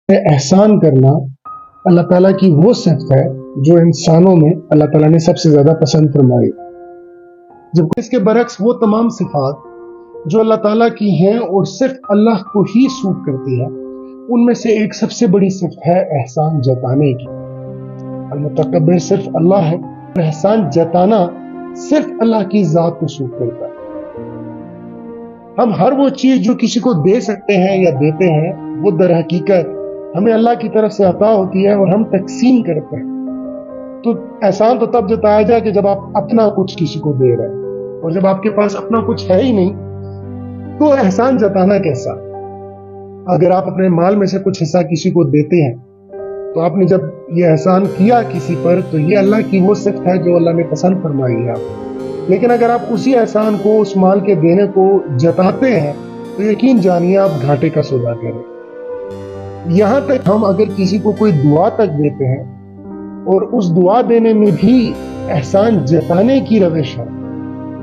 एहसान करना अल्लाह ताला की वो सिफ़त है जो इंसानों में अल्लाह ताला ने सबसे ज़्यादा पसंद फरमाई, जबकि इसके बरक्स वो तमाम सिफ़ात जो अल्लाह ताला की हैं और सिर्फ अल्लाह को ही सूट करती है, उनमें से एक सबसे बड़ी सिफ़त है एहसान जताने की। अल-मुतकब्बिर सिर्फ अल्लाह है, एहसान जताना सिर्फ अल्लाह की ज़ात को सूट करता है। हम हर वो चीज़ जो किसी को दे सकते हैं या देते हैं, वो दर हकीकत हमें अल्लाह की तरफ से अता होती है और हम तकसीम करते हैं। तो एहसान तो तब जताया जाए कि जब आप अपना कुछ किसी को दे रहे हैं, और जब आपके पास अपना कुछ है ही नहीं तो एहसान जताना कैसा? अगर आप अपने माल में से कुछ हिस्सा किसी को देते हैं तो आपने जब ये एहसान किया किसी पर, तो ये अल्लाह की वो सिफ़त है जो अल्लाह ने पसंद फरमाई है आपको। लेकिन अगर आप उसी एहसान को, उस माल के देने को जताते हैं, तो यकीन जानिए आप घाटे का सौदा कर रहे हैं। यहाँ तक हम अगर किसी को कोई दुआ तक देते हैं और उस दुआ देने में भी एहसान जताने की रविश है,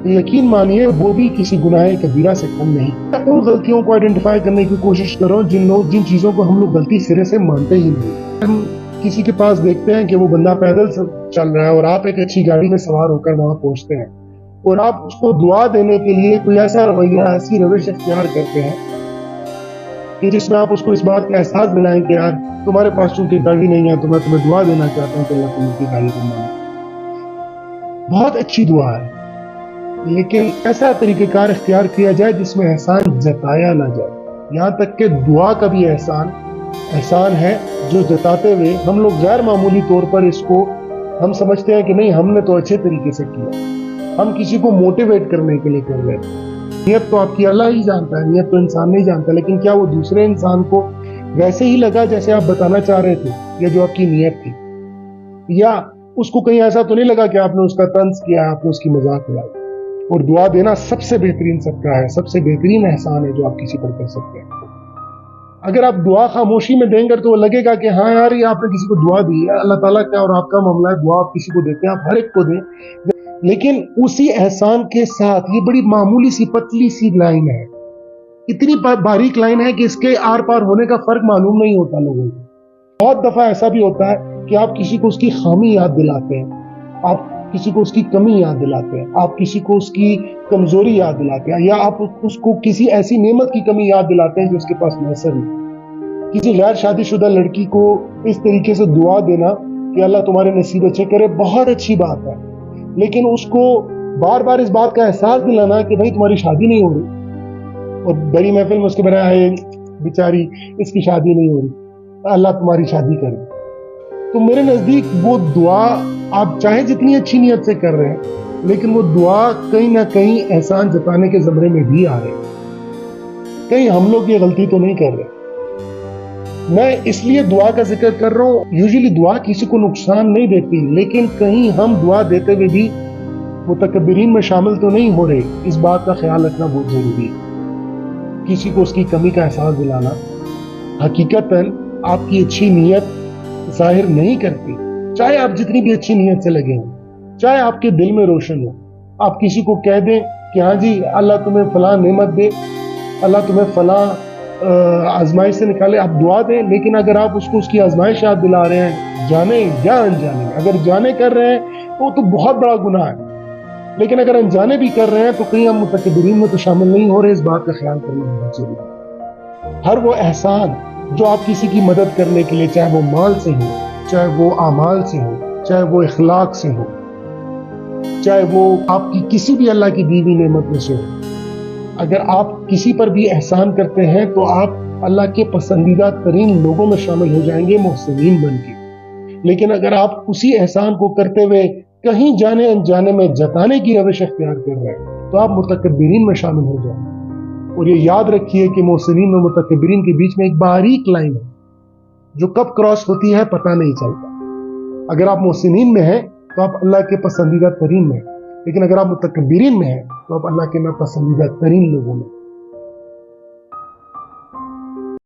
तो यकीन मानिए वो भी किसी गुनाह कबीरा से कम नहीं। उन गलतियों को आइडेंटिफाई करने की कोशिश करो जिन चीज़ों को हम लोग गलती सिरे से मानते ही नहीं। हम किसी के पास देखते हैं कि वो बंदा पैदल चल रहा है और आप एक अच्छी गाड़ी में सवार होकर वहां पहुंचते हैं, और आप उसको दुआ देने के लिए कोई ऐसा रवैया, ऐसी रविश इख्तियार करते हैं कि जिसमें आप उसको इस बात का एहसास दिलाएं कि यार तुम्हारे पास चूंकि गाड़ी नहीं है तो मैं तुम्हें दुआ देना चाहता हूँ कि अल्लाह तुम्हें गाड़ी बनवाए। बहुत अच्छी दुआ है, लेकिन ऐसा तरीक़ेकार इख्तियार किया जाए जिसमें एहसान जताया ना जाए। यहाँ तक कि दुआ का भी एहसान है जो जताते हुए हम लोग गैर मामूली तौर पर इसको हम समझते हैं कि नहीं, हमने तो अच्छे तरीके से किया, हम किसी को मोटिवेट करने के लिए कर रहे हैं। नियत तो आपकी अल्लाह ही जानता है, नियत तो इंसान नहीं जानता, लेकिन क्या वो दूसरे इंसान को वैसे ही लगा जैसे आप बताना चाह रहे थे, या जो आपकी नियत थी, या उसको कहीं ऐसा तो नहीं लगा कि आपने उसका तंज किया, आपने उसकी मजाक उड़ाई? और दुआ देना सबसे बेहतरीन सदका है, सबसे बेहतरीन एहसान है जो आप किसी पर कर सकते हैं। अगर आप दुआ खामोशी में देंगे तो वो लगेगा कि हाँ यार ये आपने किसी को दुआ दी है, अल्लाह ताला का और आपका मामला है, दुआ आप किसी को देते हैं, आप हर एक को दें। लेकिन उसी एहसान के साथ ये बड़ी मामूली सी पतली सी लाइन है, इतनी बारीक लाइन है कि इसके आर पार होने का फर्क मालूम नहीं होता लोगों को। बहुत दफा ऐसा भी होता है कि आप किसी को उसकी खामी याद दिलाते हैं, आप किसी को उसकी कमी याद दिलाते हैं, आप किसी को उसकी कमजोरी याद दिलाते हैं, या आप उसको किसी ऐसी नेमत की कमी याद दिलाते हैं जो उसके पास मैसर नहीं। किसी गैर शादीशुदा लड़की को इस तरीके से दुआ देना कि अल्लाह तुम्हारे नसीब अच्छे करे, बहुत अच्छी बात है, लेकिन उसको बार बार इस बात का एहसास दिलाना कि भाई तुम्हारी शादी नहीं हो रही, और बड़ी महफिल में उसके बजाय बेचारी इसकी शादी नहीं हो रही, अल्लाह तुम्हारी शादी करे, तो मेरे नजदीक वो दुआ आप चाहे जितनी अच्छी नियत से कर रहे हैं, लेकिन वो दुआ कहीं ना कहीं एहसान जताने के ज़मरे में भी आ रहे हैं। कहीं हम लोग ये गलती तो नहीं कर रहे। मैं इसलिए दुआ का जिक्र कर रहा हूँ, यूजुअली दुआ किसी को नुकसान नहीं देती, लेकिन कहीं हम दुआ देते हुए भी मुतकब्बिरीन में शामिल तो नहीं हो रहे, इस बात का ख्याल रखना बहुत जरूरी है। किसी को उसकी कमी का एहसास दिलाना हकीकतन आपकी अच्छी नियत जाहिर नहीं करती, चाहे आप जितनी भी अच्छी नियत से लगे हों, चाहे आपके दिल में रोशन हो। आप किसी को कह दें कि हाँ जी अल्लाह तुम्हें फलां नेमत दे, अल्लाह तुम्हें फलां आजमाइश से निकाले, आप दुआ दें, लेकिन अगर आप उसको उसकी आजमाइश याद दिला रहे हैं, जाने या अनजाने, अगर जाने कर रहे हैं तो बहुत बड़ा गुनाह है, लेकिन अगर अनजाने भी कर रहे हैं तो कहीं हम मुतकब्बिरीन में तो शामिल नहीं हो रहे। इस बात का ख्याल करना बहुत जरूरी है। हर वो एहसान जो आप किसी की मदद करने के लिए, चाहे वो माल से हो, चाहे वो आमाल से हो, चाहे वो इखलाक से हो, चाहे वो आपकी किसी भी अल्लाह की दी हुई नेमत में से हो, अगर आप किसी पर भी एहसान करते हैं तो आप अल्लाह के पसंदीदा तरीन लोगों में शामिल हो जाएंगे, मोहसिनीन बन के। लेकिन अगर आप उसी एहसान को करते हुए कहीं जाने अनजाने में जताने की रविश अख्तियार कर रहे हैं, तो आप मुतकब्बिरीन में शामिल हो जाएंगे। और ये याद रखिए कि मोहसिनीन और मुतकब्बिरीन के बीच में एक बारीक लाइन है जो कब क्रॉस होती है पता नहीं चलता। अगर आप मोहसिनीन में हैं तो आप अल्लाह के पसंदीदा तरीन में, लेकिन अगर आप मुतकब्बिरीन में हैं तो आप अल्लाह के नापसंदीदा तरीन लोगों में।